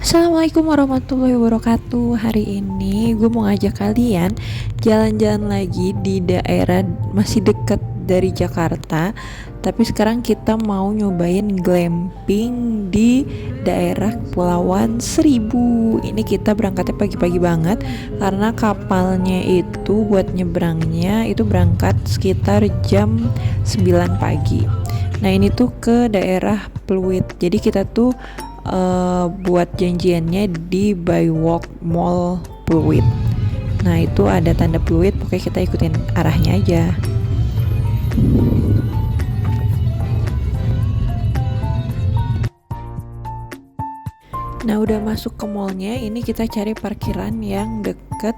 Assalamualaikum warahmatullahi wabarakatuh. Hari ini gue mau ngajak kalian jalan-jalan lagi di daerah masih dekat dari Jakarta. Tapi sekarang kita mau nyobain glamping di daerah Kepulauan Seribu. Ini kita berangkatnya pagi-pagi banget karena kapalnya itu buat nyebrangnya itu berangkat sekitar jam 9 pagi. Nah, ini tuh ke daerah Pluit. Jadi kita tuh buat janjiannya di Bywalk Mall Pluit. Nah, itu ada tanda Pluit, pokoknya kita ikutin arahnya aja. Nah, udah masuk ke mallnya, ini kita cari parkiran yang deket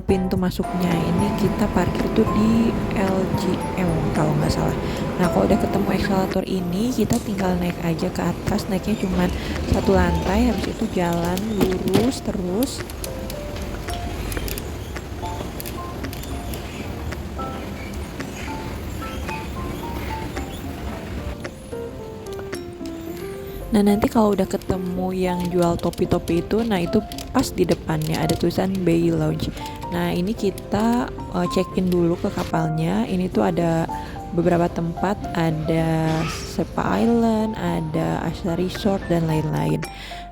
pintu masuknya. Ini kita parkir tuh di LGM kalau nggak salah. Nah, kalau udah ketemu eskalator ini, kita tinggal naik aja ke atas. Naiknya cuma satu lantai, habis itu jalan lurus terus. Nah, nanti kalau udah ketemu yang jual topi-topi itu, nah itu pas di depannya ada tulisan Bay Lounge. Nah, ini kita check-in dulu ke kapalnya. Ini tuh ada beberapa tempat, ada Sepa Island, ada Asha Resort dan lain-lain.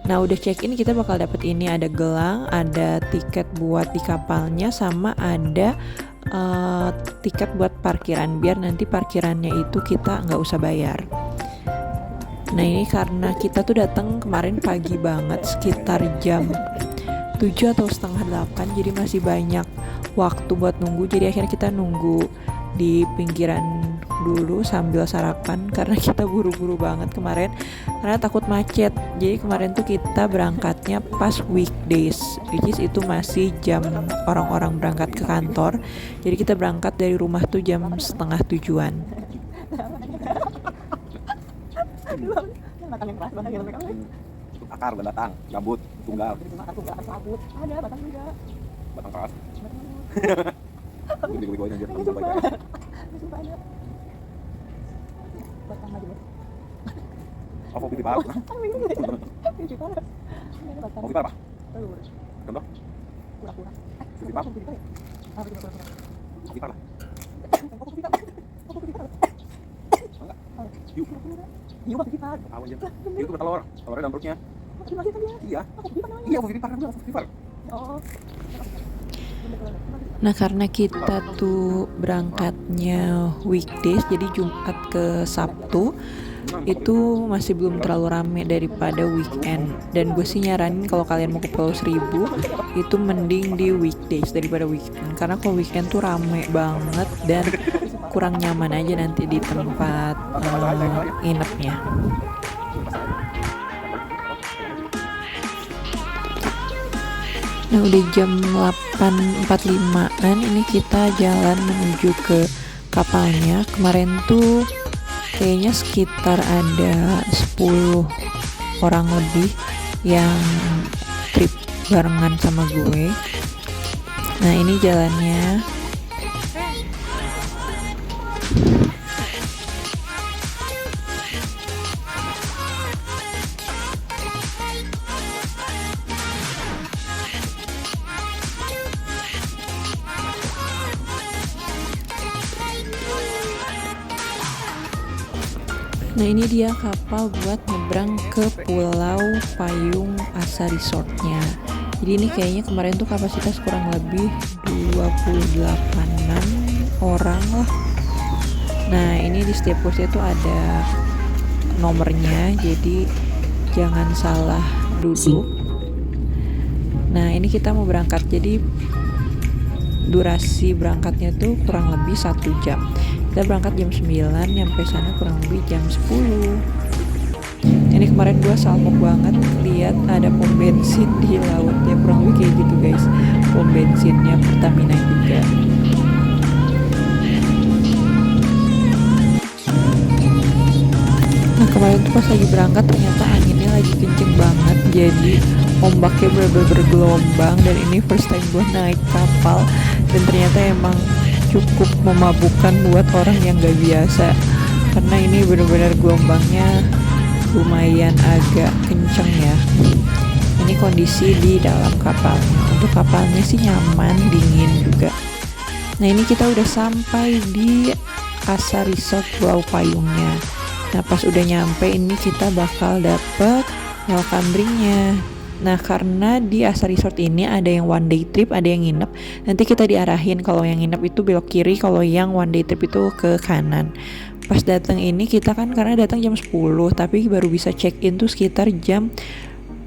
Nah, udah check-in kita bakal dapet ini, ada gelang, ada tiket buat di kapalnya, sama ada tiket buat parkiran, biar nanti parkirannya itu kita nggak usah bayar. Nah, ini karena kita tuh datang kemarin pagi banget sekitar jam 7 atau setengah 8, jadi masih banyak waktu buat nunggu. Jadi akhirnya kita nunggu di pinggiran dulu sambil sarapan karena kita buru-buru banget kemarin karena takut macet. Jadi kemarin tuh kita berangkatnya pas weekdays, which is itu masih jam orang-orang berangkat ke kantor. Jadi kita berangkat dari rumah tuh jam setengah 7-an. Batang yang keras banget gitu mereka. Akar dan batang, gambut, tunggal. Akar tunggal, akar sabut. Ada batang juga. Batang keras. Batang. Gue anjir. Sumpah ada. Batang aja bos. Oh, pipi parah. Pipi parah. Mau pipi apa? Contoh? Pura-pura. Pipi parah. Apa itu pura-pura? Pipi parah. Aku pipi parah. Aku pipi parah. Enggak. Yuk. Yuk pipi parah. Tahu aja. Itu bertelur. Telurnya dalam perutnya. Masih kan dia? Iya. Aku pipi parah. Iya, pipi parah. Pipi parah. Oh. Nah, karena kita tuh berangkatnya weekdays, jadi Jumat ke Sabtu itu masih belum terlalu rame daripada weekend. Dan gue sih nyaranin kalau kalian mau ke Pulau Seribu itu mending di weekdays daripada weekend, karena kalau weekend tuh rame banget dan kurang nyaman aja nanti di tempat nginepnya. Nah, udah jam 8.45an, ini kita jalan menuju ke kapalnya. Kemarin tuh kayaknya sekitar ada 10 orang lebih yang trip barengan sama gue. Nah, ini jalannya. Nah, ini dia kapal buat nyebrang ke Pulau Payung Asa Resortnya. Jadi ini kayaknya kemarin tuh kapasitas kurang lebih 28an orang lah. Nah, ini di setiap kursi itu ada nomornya, jadi jangan salah duduk. Nah, ini kita mau berangkat, jadi durasi berangkatnya tuh kurang lebih 1 jam. Kita berangkat jam 9, nyampe sana kurang lebih jam 10. Ini kemarin gue salpok banget lihat ada pom bensin di laut, ya kurang lebih kayak gitu guys, pom bensinnya Pertamina juga. Nah, kemarin tuh pas lagi berangkat ternyata anginnya lagi kenceng banget, jadi ombaknya bener-bener bergelombang. Dan ini first time gue naik kapal, dan ternyata emang cukup memabukkan buat orang yang gak biasa, karena ini bener-bener gelombangnya lumayan agak kenceng ya. Nah, Ini kondisi di dalam kapalnya. Untuk kapalnya sih nyaman, dingin juga. Nah ini kita udah sampai di Asa Resort Pulau Payungnya. Nah pas udah nyampe ini kita bakal dapet welcome drinknya. Nah karena di Asa Resort ini ada yang one day trip, ada yang nginep. Nanti kita diarahin kalau yang nginep itu belok kiri, kalau yang one day trip itu ke kanan. Pas datang ini kita kan karena datang jam 10, tapi baru bisa check in tuh sekitar jam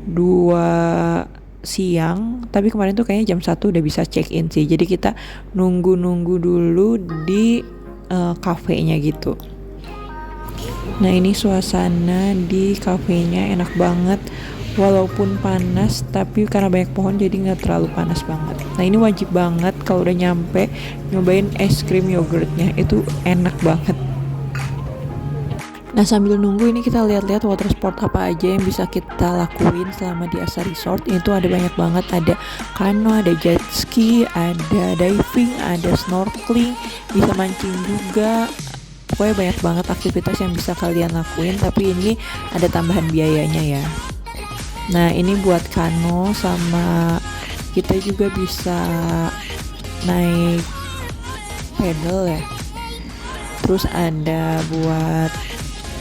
2 siang. Tapi kemarin tuh kayaknya jam 1 udah bisa check in sih. Jadi kita nunggu dulu di kafenya gitu. Nah ini suasana di kafenya enak banget. Walaupun panas, tapi karena banyak pohon jadi nggak terlalu panas banget. Nah ini wajib banget kalau udah nyampe nyobain es krim yogurtnya, itu enak banget. Nah sambil nunggu ini kita lihat-lihat water sport apa aja yang bisa kita lakuin selama di Asa Resort. Itu ada banyak banget, ada kano, ada jet ski, ada diving, ada snorkeling, bisa mancing juga. Pokoknya banyak banget aktivitas yang bisa kalian lakuin, tapi ini ada tambahan biayanya ya. Nah ini buat kano, sama kita juga bisa naik pedal ya. Terus ada buat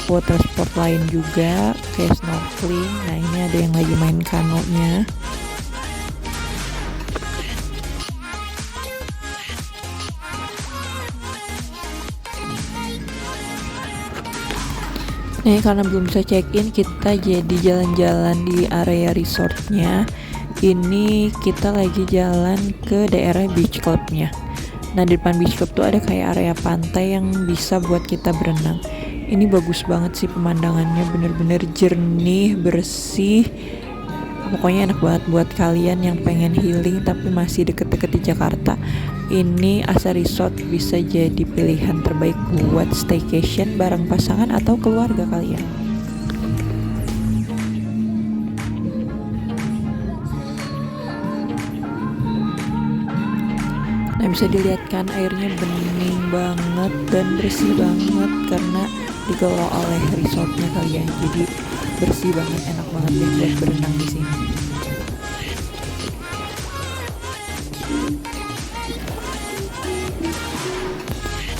water sport lain juga kayak snorkeling. Nah ini ada yang lagi main kanonya. Nah karena belum bisa check in, kita jadi jalan-jalan di area resortnya. Ini kita lagi jalan ke daerah beach clubnya. Nah di depan beach club tuh ada kayak area pantai yang bisa buat kita berenang. Ini bagus banget sih pemandangannya, bener-bener jernih, bersih. Pokoknya enak banget buat kalian yang pengen healing tapi masih deket-deket di Jakarta. Ini Asa Resort bisa jadi pilihan terbaik buat staycation bareng pasangan atau keluarga kalian. Nah bisa dilihat kan airnya bening banget dan bersih banget karena dikelola oleh resortnya kali ya. Jadi bersih banget, enak banget deh buat berenang di sini.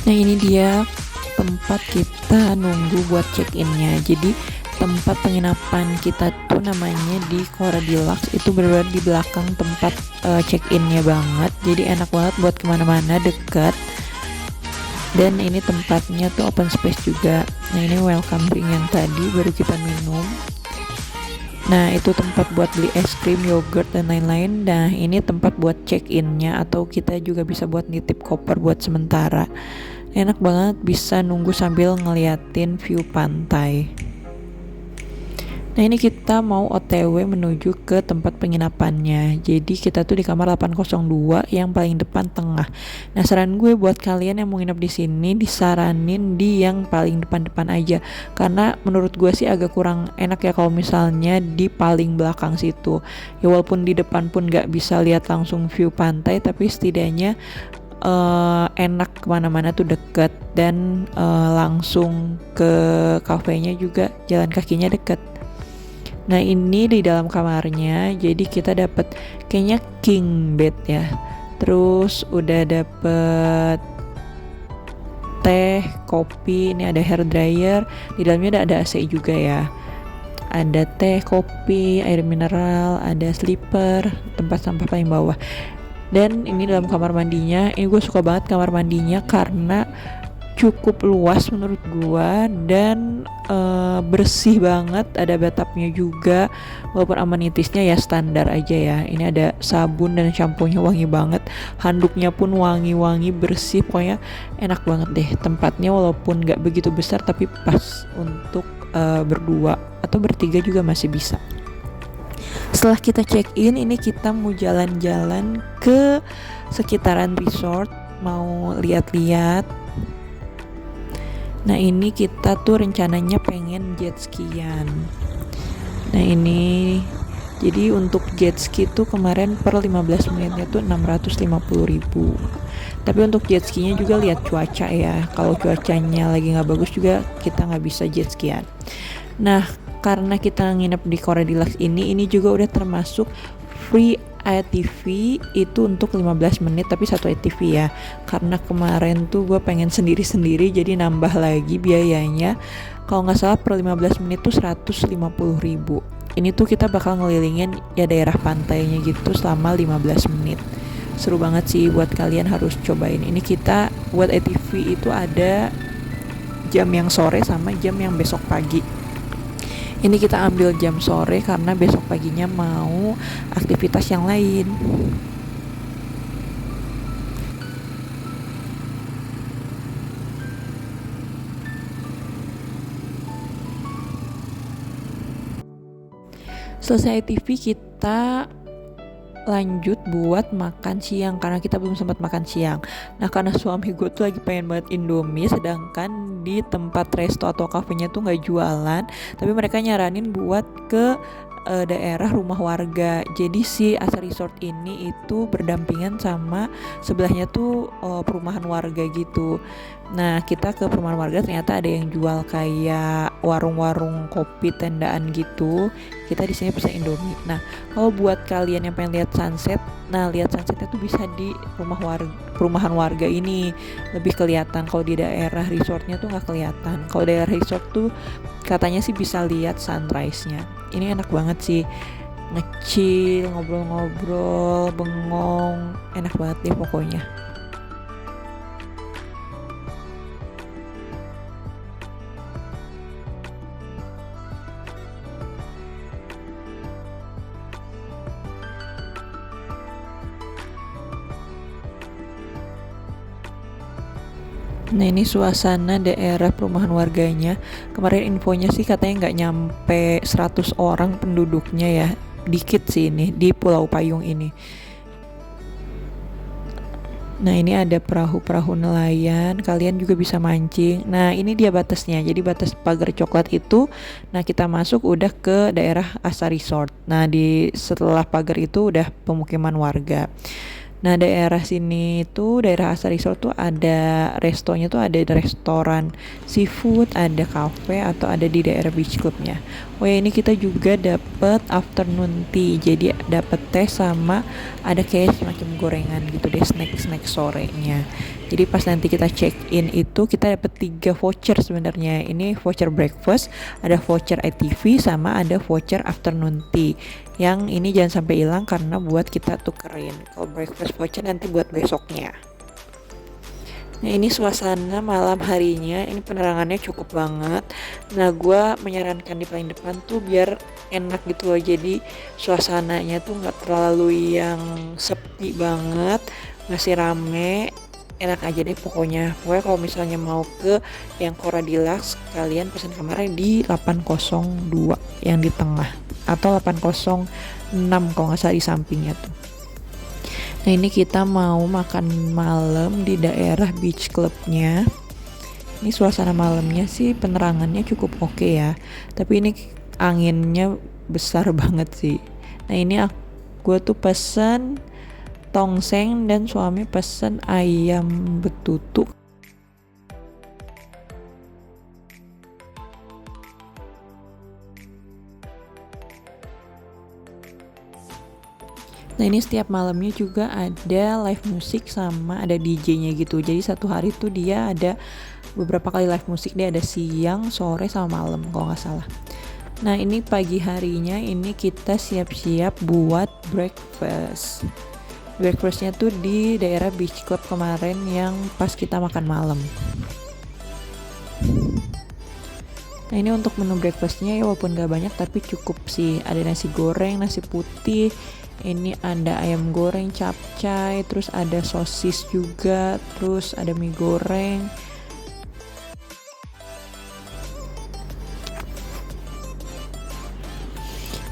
Nah ini dia tempat kita nunggu buat check-innya. Jadi tempat penginapan kita tuh namanya di Cora Deluxe, itu benar-benar di belakang tempat check-innya banget. Jadi enak banget buat kemana-mana, dekat. Dan ini tempatnya tuh open space juga. Nah ini welcome drink yang tadi baru kita minum. Nah itu tempat buat beli es krim, yogurt dan lain-lain. Nah ini tempat buat check-innya, atau kita juga bisa buat nitip koper buat sementara. Enak banget, bisa nunggu sambil ngeliatin view pantai. Nah ini kita mau OTW menuju ke tempat penginapannya. Jadi kita tuh di kamar 802 yang paling depan tengah. Nah saran gue buat kalian yang mau nginep di sini, disaranin di yang paling depan-depan aja. Karena menurut gue sih agak kurang enak ya kalau misalnya di paling belakang situ. Ya walaupun di depan pun gak bisa lihat langsung view pantai, tapi setidaknya enak, kemana-mana tuh deket. Dan langsung ke kafenya juga jalan kakinya deket. Nah ini di dalam kamarnya, jadi kita dapat kayaknya king bed ya. Terus udah dapet teh, kopi, ini ada hair dryer, di dalamnya ada AC juga ya. Ada teh, kopi, air mineral, ada slipper, tempat sampah paling bawah. Dan ini dalam kamar mandinya, ini gue suka banget kamar mandinya karena cukup luas menurut gua dan bersih banget. Ada bathtubnya juga, walaupun amenitisnya ya standar aja ya. Ini ada sabun dan shampoo-nya wangi banget, handuknya pun wangi-wangi, bersih, pokoknya enak banget deh tempatnya. Walaupun gak begitu besar tapi pas untuk berdua atau bertiga juga masih bisa. Setelah kita check in, ini kita mau jalan-jalan ke sekitaran resort, mau lihat-lihat. Nah ini kita tuh rencananya pengen jet skian. Nah ini jadi untuk jet ski tuh kemarin per 15 menitnya tuh 650.000. Tapi untuk jet skinya juga lihat cuaca ya. Kalau cuacanya lagi nggak bagus juga kita nggak bisa jet skian. Nah karena kita nginep di Korea Deluxe ini juga udah termasuk free ATV itu untuk 15 menit tapi satu ATV ya. Karena kemarin tuh gue pengen sendiri-sendiri jadi nambah lagi biayanya. Kalau nggak salah per 15 menit tuh 150.000. Ini tuh kita bakal ngelilingin ya daerah pantainya gitu selama 15 menit. Seru banget sih, buat kalian harus cobain. Ini kita buat ATV itu ada jam yang sore sama jam yang besok pagi. Ini kita ambil jam sore karena besok paginya mau aktivitas yang lain. Selesai ATV kita lanjut buat makan siang karena kita belum sempat makan siang. Nah karena suami gue tuh lagi pengen banget Indomie, sedangkan di tempat resto atau kafenya tuh nggak jualan, tapi mereka nyaranin buat ke daerah rumah warga. Jadi si Asa Resort ini itu berdampingan sama sebelahnya tuh perumahan warga gitu. Nah kita ke perumahan warga ternyata ada yang jual kayak warung-warung kopi tendaan gitu. Kita di sini pesan Indomie. Nah kalau buat kalian yang pengen lihat sunset, nah lihat sunsetnya tuh bisa di perumahan warga ini lebih kelihatan. Kalau di daerah resortnya tuh nggak kelihatan. Kalau daerah resort tuh katanya sih bisa lihat sunrise-nya. Ini enak banget sih, ngecil, ngobrol-ngobrol, bengong, enak banget deh pokoknya. Nah ini suasana daerah perumahan warganya. Kemarin infonya sih katanya nggak nyampe 100 orang penduduknya ya. Dikit sih ini di Pulau Payung ini. Nah ini ada perahu-perahu nelayan, kalian juga bisa mancing. Nah ini dia batasnya, jadi batas pagar coklat itu. Nah kita masuk udah ke daerah Asa Resort. Nah di setelah pagar itu udah pemukiman warga. Nah daerah sini tuh daerah Asa Resort tuh ada restonya tuh ada restoran seafood, ada cafe atau ada di daerah beach clubnya. Oh ya ini kita juga dapet afternoon tea, jadi dapet teh sama ada kayak semacam gorengan gitu deh, snack sorenya. Jadi pas nanti kita check in itu kita dapet 3 voucher sebenarnya. Ini voucher breakfast, ada voucher ATV sama ada voucher afternoon tea. Yang ini jangan sampai hilang karena buat kita tukerin. Kalau breakfast voucher nanti buat besoknya. Nah ini suasana malam harinya, ini penerangannya cukup banget. Nah gue menyarankan di paling depan tuh biar enak gitu loh. Jadi suasananya tuh gak terlalu yang sepi banget, masih rame. Enak aja deh pokoknya. Pokoknya kalau misalnya mau ke yang Korea Deluxe, kalian pesan kamarnya di 802 yang di tengah atau 806 kalau nggak salah di sampingnya tuh. Nah ini kita mau makan malam di daerah beach clubnya. Ini suasana malamnya sih penerangannya cukup oke ya, tapi ini anginnya besar banget sih. Nah ini gue tuh pesen tongseng dan suami pesen ayam betutu. Nah ini setiap malamnya juga ada live musik sama ada DJ-nya gitu. Jadi satu hari tuh dia ada beberapa kali live musik. Dia ada siang, sore, sama malam kalau nggak salah. Nah ini pagi harinya ini kita siap-siap buat breakfast. Breakfastnya tuh di daerah beach club kemarin yang pas kita makan malam. Nah ini untuk menu breakfastnya ya walaupun gak banyak tapi cukup sih. Ada nasi goreng, nasi putih, ini ada ayam goreng, capcay, terus ada sosis juga, terus ada mie goreng.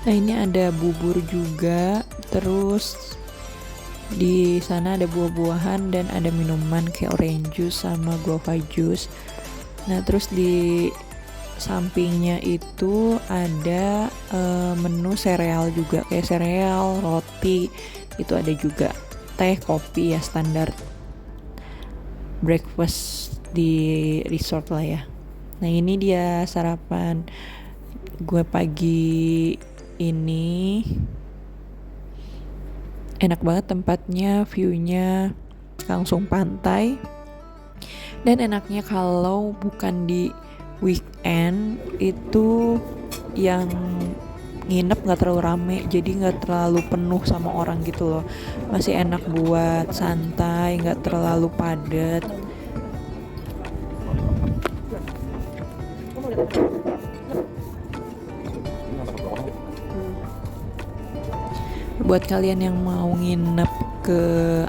Nah ini ada bubur juga, terus di sana ada buah-buahan dan ada minuman kayak orange juice sama guava juice. Nah terus di sampingnya itu ada menu sereal juga, kayak sereal, roti, itu ada juga. Teh, kopi ya standar breakfast di resort lah ya. Nah ini dia sarapan gue pagi ini. Enak banget tempatnya, view-nya langsung pantai. Dan enaknya kalau bukan di weekend itu yang nginep nggak terlalu rame, jadi nggak terlalu penuh sama orang gitu loh. Masih enak buat santai, nggak terlalu padat. Buat kalian yang mau nginep ke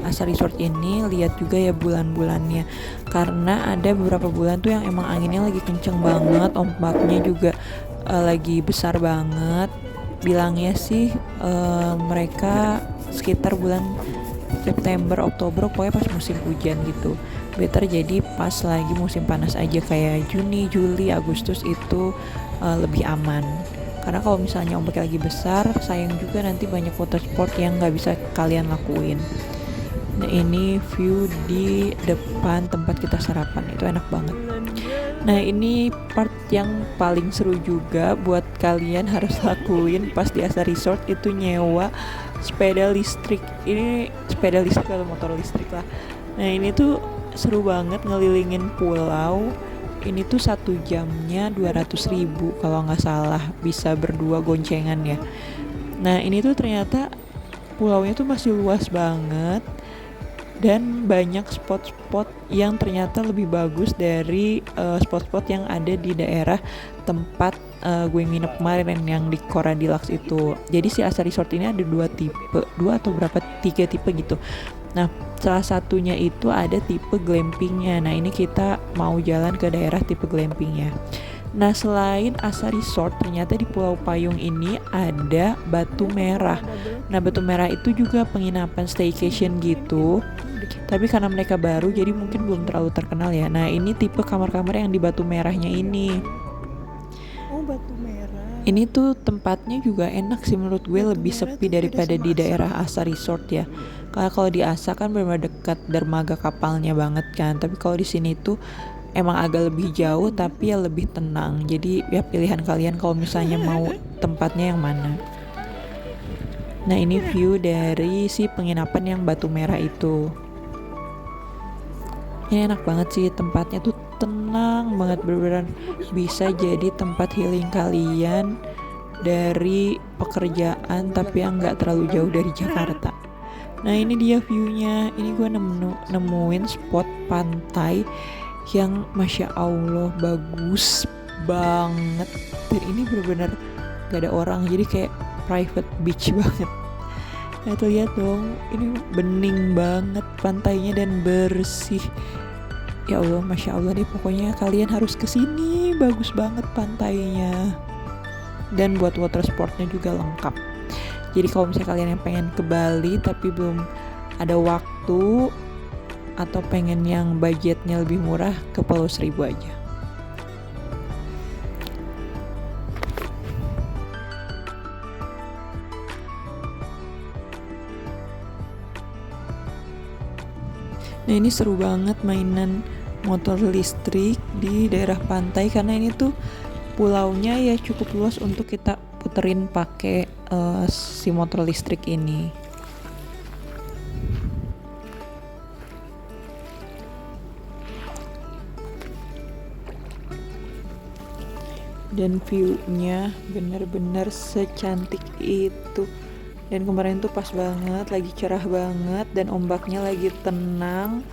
Asa Resort ini, lihat juga ya bulan-bulannya, karena ada beberapa bulan tuh yang emang anginnya lagi kenceng banget, ombaknya juga lagi besar banget. Bilangnya sih mereka sekitar bulan September, Oktober, pokoknya pas musim hujan gitu. Better jadi pas lagi musim panas aja kayak Juni, Juli, Agustus itu lebih aman. Karena kalau misalnya ombak lagi besar, sayang juga nanti banyak water sport yang nggak bisa kalian lakuin. Nah ini view di depan tempat kita sarapan, itu enak banget. Nah ini part yang paling seru juga buat kalian harus lakuin pas di Asa Resort, itu nyewa sepeda listrik. Ini sepeda listrik atau motor listrik lah. Nah ini tuh seru banget ngelilingin pulau. Ini tuh 1 jamnya 200.000 kalau nggak salah, bisa berdua goncengan ya. Nah ini tuh ternyata pulaunya tuh masih luas banget dan banyak spot-spot yang ternyata lebih bagus dari spot-spot yang ada di daerah tempat gue nginep kemarin yang di Cora Deluxe itu. Jadi si Asa Resort ini ada 2 tipe, 2 atau berapa, 3 tipe gitu. Nah salah satunya itu ada tipe glampingnya. Nah ini kita mau jalan ke daerah tipe glampingnya. Nah selain Asa Resort, ternyata di Pulau Payung ini ada Batu Merah. Nah Batu Merah itu juga penginapan staycation gitu, tapi karena mereka baru jadi mungkin belum terlalu terkenal ya. Nah ini tipe kamar-kamar yang di Batu Merahnya ini. Oh, Batu Merah. Ini tuh tempatnya juga enak sih menurut gue, lebih sepi daripada di daerah Asa Resort ya. Karena kalau di Asa kan benar-benar dekat dermaga kapalnya banget kan, tapi kalau di sini tuh emang agak lebih jauh tapi ya lebih tenang. Jadi ya pilihan kalian kalau misalnya mau tempatnya yang mana. Nah ini view dari si penginapan yang Batu Merah itu. Ini enak banget sih, tempatnya tuh tenang banget, beneran bisa jadi tempat healing kalian dari pekerjaan tapi yang nggak terlalu jauh dari Jakarta. Nah ini dia viewnya. Ini gue nemuin spot pantai yang Masya Allah bagus banget, dan ini bener-bener gak ada orang, jadi kayak private beach banget. Nah tuh lihat dong, ini bening banget pantainya dan bersih. Ya Allah, Masya Allah deh, pokoknya kalian harus kesini, bagus banget pantainya. Dan buat water sportnya juga lengkap. Jadi kalau misalnya kalian yang pengen ke Bali tapi belum ada waktu atau pengen yang budgetnya lebih murah, ke Pulau Seribu aja. Nah ini seru banget mainan motor listrik di daerah pantai, karena ini tuh pulaunya ya cukup luas untuk kita puterin pakai si motor listrik ini. Dan view-nya bener-bener secantik itu. Dan kemarin tuh pas banget, lagi cerah banget dan ombaknya lagi tenang.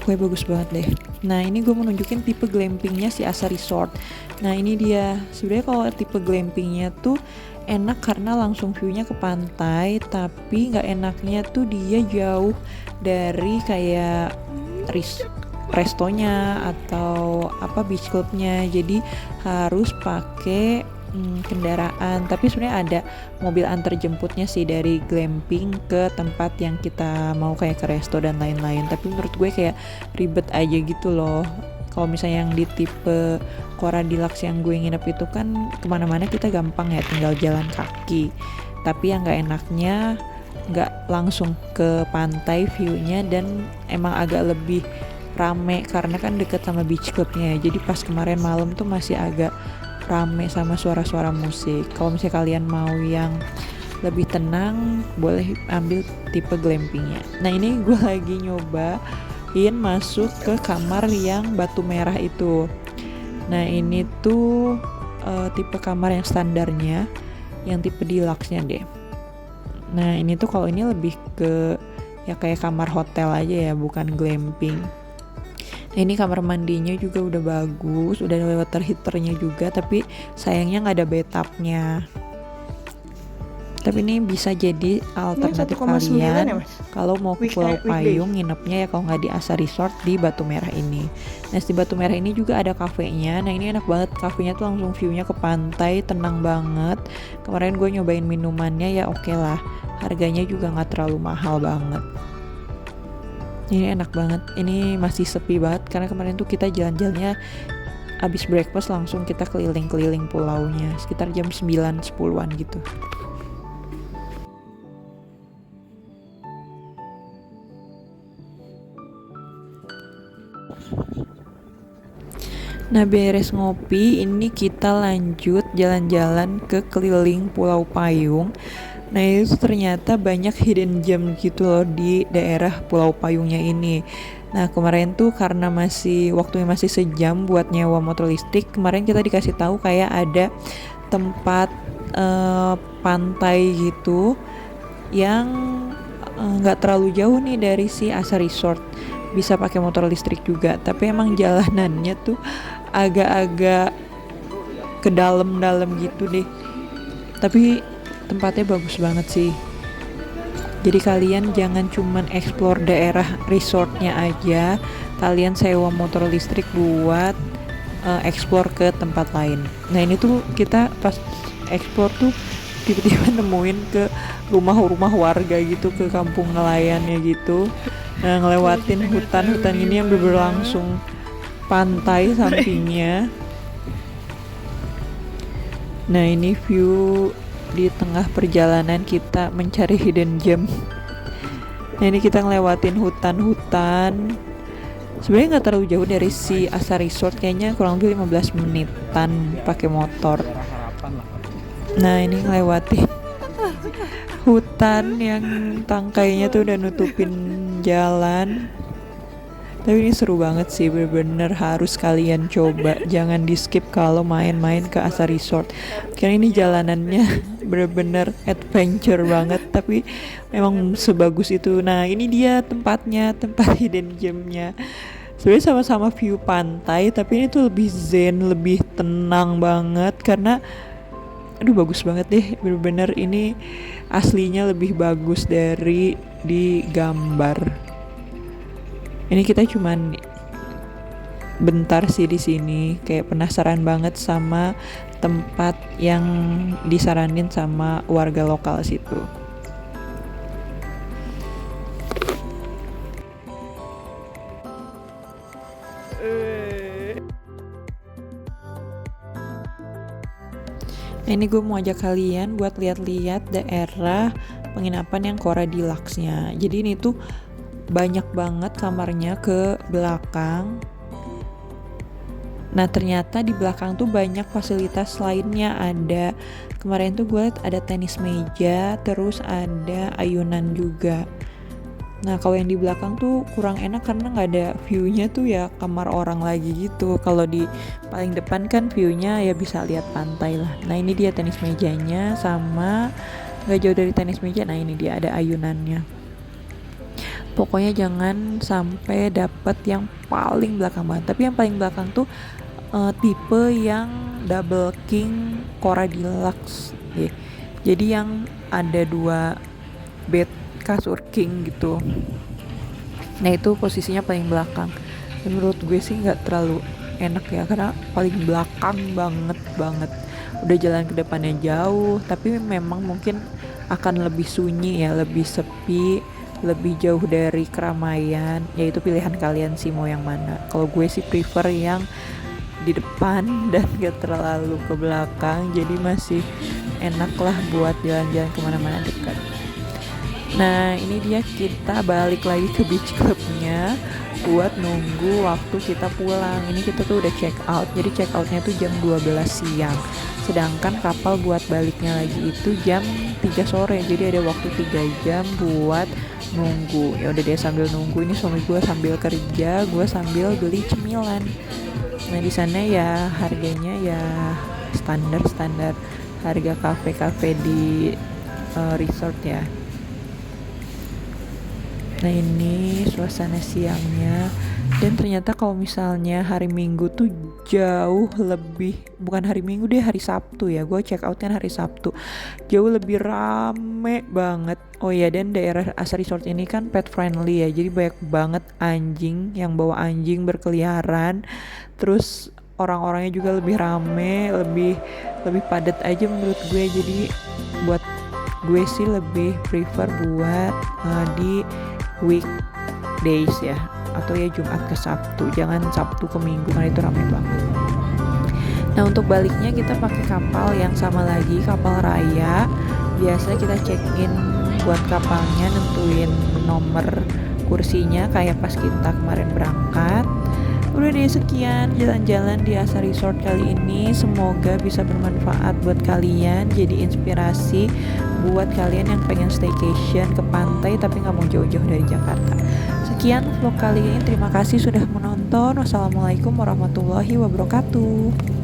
Gue bagus banget deh. Nah ini gue mau nunjukin tipe glampingnya si Asa Resort. Nah ini dia. Sebenarnya kalau tipe glampingnya tuh enak karena langsung view-nya ke pantai, tapi nggak enaknya tuh dia jauh dari kayak restonya atau apa beach clubnya, jadi harus pakai kendaraan. Tapi sebenarnya ada mobil antar jemputnya sih dari glamping ke tempat yang kita mau kayak ke resto dan lain-lain. Tapi menurut gue kayak ribet aja gitu loh. Kalau misalnya yang di tipe Cora Deluxe yang gue nginep itu kan kemana-mana kita gampang ya, tinggal jalan kaki. Tapi yang nggak enaknya nggak langsung ke pantai view-nya, dan emang agak lebih rame karena kan deket sama beach clubnya. Jadi pas kemarin malam tuh masih agak rame sama suara-suara musik. Kalau misalnya kalian mau yang lebih tenang, boleh ambil tipe glampingnya. Nah ini gue lagi nyobain masuk ke kamar yang batu merah itu. Nah ini tuh tipe kamar yang standarnya, yang tipe deluxe-nya deh. Nah ini tuh kalau ini lebih ke ya kayak kamar hotel aja ya, bukan glamping. Nah ini kamar mandinya juga udah bagus, udah ada water heaternya juga, tapi sayangnya nggak ada bathtubnya. Tapi ini bisa jadi alternatif 1,9 ya, kalian Mas? kalau mau ke Pulau Payung nginepnya ya kalau nggak di Asa Resort di Batu Merah ini. Nah di Batu Merah ini juga ada kafenya. Nah ini enak banget, kafenya tuh langsung view-nya ke pantai, tenang banget. Kemarin gue nyobain minumannya ya oke lah, harganya juga nggak terlalu mahal banget. Ini enak banget, ini masih sepi banget karena kemarin tuh kita jalan-jalannya abis breakfast langsung kita keliling-keliling pulaunya sekitar jam 9-10an gitu. Nah beres ngopi, ini kita lanjut jalan-jalan ke keliling Pulau Payung. Nah itu ternyata banyak hidden gem gitu loh di daerah Pulau Payungnya ini. Nah kemarin tuh karena waktunya masih sejam buat nyewa motor listrik, kemarin kita dikasih tahu kayak ada tempat pantai gitu yang nggak terlalu jauh nih dari si Asa Resort, bisa pakai motor listrik juga, tapi emang jalanannya tuh agak-agak ke dalam-dalam gitu deh, tapi tempatnya bagus banget sih. Jadi kalian jangan cuman explore daerah resortnya aja, kalian sewa motor listrik buat explore ke tempat lain. Nah ini tuh kita pas explore tuh tiba-tiba nemuin ke rumah-rumah warga gitu, ke kampung nelayannya gitu. Nah ngelewatin hutan-hutan ini yang berlangsung pantai sampingnya. Nah ini view di tengah perjalanan kita mencari hidden gem. Nah ini kita ngelewatin hutan-hutan. Sebenarnya nggak terlalu jauh dari si Asa Resort, kayaknya kurang lebih 15 menitan pakai motor. Nah ini ngelewatin hutan yang tangkainya tuh udah nutupin jalan. Tapi ini seru banget sih, bener-bener harus kalian coba, jangan di skip kalau main-main ke Asa Resort, karena ini jalanannya bener-bener adventure banget, tapi memang sebagus itu. Nah ini dia tempatnya, tempat hidden gemnya. Sebenarnya sama-sama view pantai, tapi ini tuh lebih zen, lebih tenang banget, karena aduh bagus banget deh, bener-bener ini aslinya lebih bagus dari di gambar. Ini kita cuman bentar sih di sini, kayak penasaran banget sama tempat yang disaranin sama warga lokal situ. Nah, ini gue mau ajak kalian buat lihat-lihat daerah penginapan yang Cora Deluxe-nya. Jadi ini tuh banyak banget kamarnya ke belakang. Nah ternyata di belakang tuh banyak fasilitas lainnya. Ada, kemarin tuh gue liat ada tenis meja, terus ada ayunan juga. Nah kalau yang di belakang tuh kurang enak karena nggak ada view-nya tuh ya kamar orang lagi gitu. Kalau di paling depan kan view-nya ya bisa lihat pantai lah. Nah ini dia tenis mejanya, sama nggak jauh dari tenis meja. Nah ini dia ada ayunannya. Pokoknya jangan sampai dapet yang paling belakang banget. Tapi yang paling belakang tuh tipe yang double king Cora Deluxe ya. Jadi yang ada 2 bed kasur king gitu. Nah itu posisinya paling belakang. Dan menurut gue sih nggak terlalu enak ya, karena paling belakang banget. Udah jalan ke depannya jauh, tapi memang mungkin akan lebih sunyi ya, lebih sepi, lebih jauh dari keramaian. Yaitu pilihan kalian sih mau yang mana. Kalau gue sih prefer yang di depan dan gak terlalu ke belakang, jadi masih enak lah buat jalan-jalan kemana-mana dekat. Nah ini dia, kita balik lagi ke beach clubnya. buat nunggu waktu kita pulang. Ini kita tuh udah check out, jadi check outnya tuh jam 12 siang, sedangkan kapal buat baliknya lagi itu jam 3 sore, jadi ada waktu 3 jam buat nunggu. Ya udah deh, sambil nunggu ini suami gue sambil kerja, gue sambil beli cemilan. Nah di sana ya harganya ya standar harga kafe-kafe di resort ya. Nah ini suasana siangnya, dan ternyata kalau misalnya hari Minggu tuh jauh lebih, bukan hari Minggu deh, hari Sabtu ya, gue check out kan hari Sabtu, jauh lebih rame banget. Oh ya, dan daerah Asa Resort ini kan pet friendly ya, jadi banyak banget anjing yang bawa anjing berkeliaran, terus orang-orangnya juga lebih rame, lebih padat aja menurut gue. Jadi buat gue sih lebih prefer buat di weekdays ya, atau ya Jumat ke Sabtu, jangan Sabtu ke Minggu karena itu ramai banget. Nah untuk baliknya kita pakai kapal yang sama lagi, kapal raya. Biasa kita check in buat kapalnya, nentuin nomor kursinya kayak pas kita kemarin berangkat. Udah deh, sekian jalan-jalan di Asa Resort kali ini, semoga bisa bermanfaat buat kalian, jadi inspirasi buat kalian yang pengen staycation ke pantai tapi nggak mau jauh-jauh dari Jakarta. Sekian vlog kali ini, terima kasih sudah menonton. Wassalamualaikum warahmatullahi wabarakatuh.